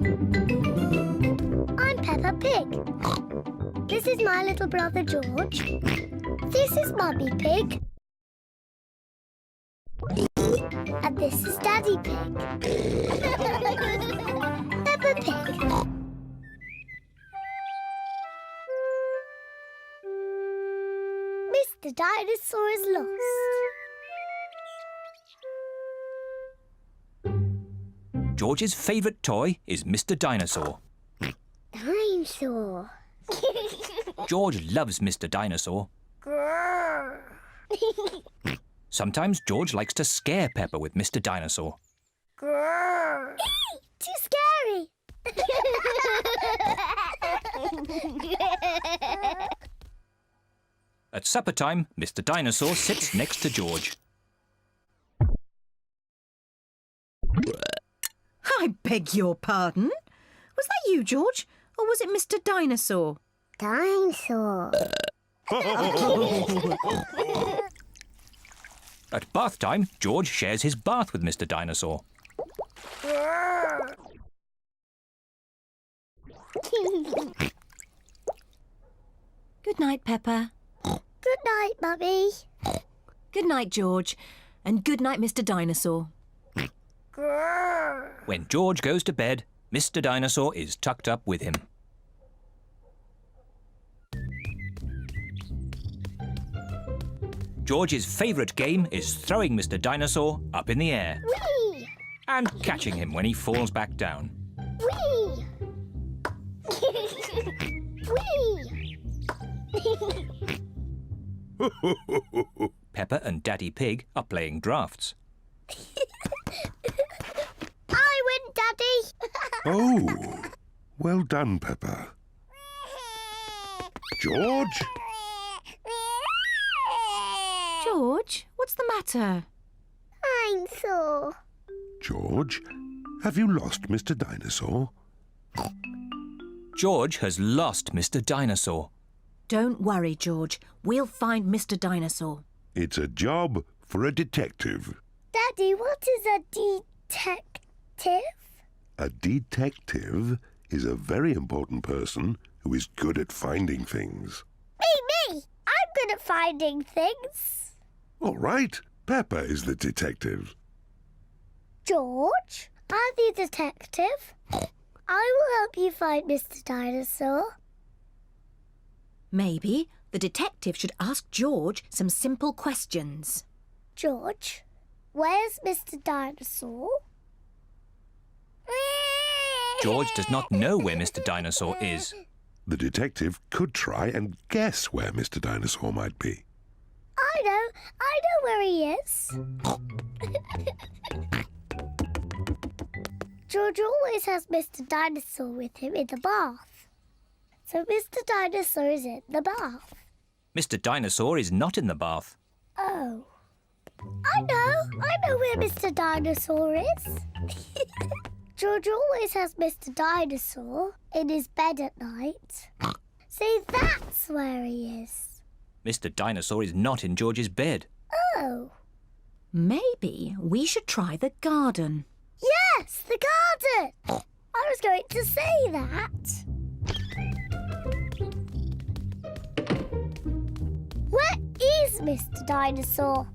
I'm Peppa Pig. This is my little brother George. This is Mummy Pig. And this is Daddy Pig. Peppa Pig. Mr. Dinosaur is lost. George's favourite toy is Mr. Dinosaur. Dinosaur. George loves Mr. Dinosaur. Sometimes George likes to scare Peppa with Mr. Dinosaur. Too scary. At supper time, Mr. Dinosaur sits next to George. I beg your pardon? Was that you, George? Or was it Mr. Dinosaur? Dinosaur. At bath time, George shares his bath with Mr. Dinosaur. Good night, Peppa. Good night, Mummy. Good night, George. And good night, Mr. Dinosaur. When George goes to bed, Mr. Dinosaur is tucked up with him. George's favourite game is throwing Mr. Dinosaur up in the air Whee! and catching him when he falls back down. Whee! Whee! Peppa and Daddy Pig are playing drafts. I win, Daddy. Oh, well done, Peppa. George? George, what's the matter? I'm sore. George, have you lost Mr. Dinosaur? George has lost Mr. Dinosaur. Don't worry, George. We'll find Mr. Dinosaur. It's a job for a detective. Daddy, what is a detective? A detective is a very important person who is good at finding things. Me! I'm good at finding things. All right, Peppa is the detective. George, I'm the detective. I will help you find Mr. Dinosaur. Maybe the detective should ask George some simple questions. George, where's Mr. Dinosaur? George does not know where Mr. Dinosaur is. The detective could try and guess where Mr. Dinosaur might be. I know where he is. George always has Mr. Dinosaur with him in the bath. So Mr. Dinosaur is in the bath. Mr. Dinosaur is not in the bath. Oh. I know where Mr. Dinosaur is. George always has Mr. Dinosaur in his bed at night. See, that's where he is. Mr. Dinosaur is not in George's bed. Oh. Maybe we should try the garden. Yes, the garden. I was going to say that. Where is Mr. Dinosaur?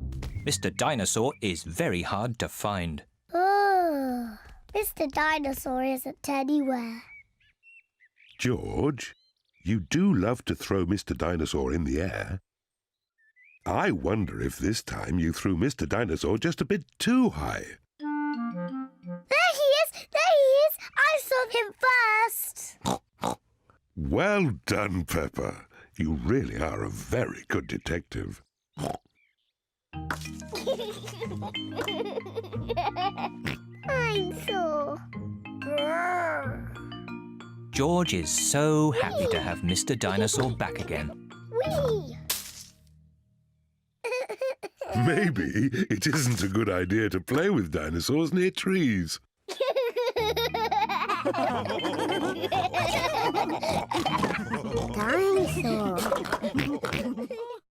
Mr. Dinosaur is very hard to find. Oh, Mr. Dinosaur isn't anywhere. George, you do love to throw Mr. Dinosaur in the air. I wonder if this time you threw Mr. Dinosaur just a bit too high. There he is! There he is! I saw him first! Well done, Peppa. You really are a very good detective. I'm sore. George is so happy to have Mr. Dinosaur back again. Whee! Maybe it isn't a good idea to play with dinosaurs near trees. Dinosaur.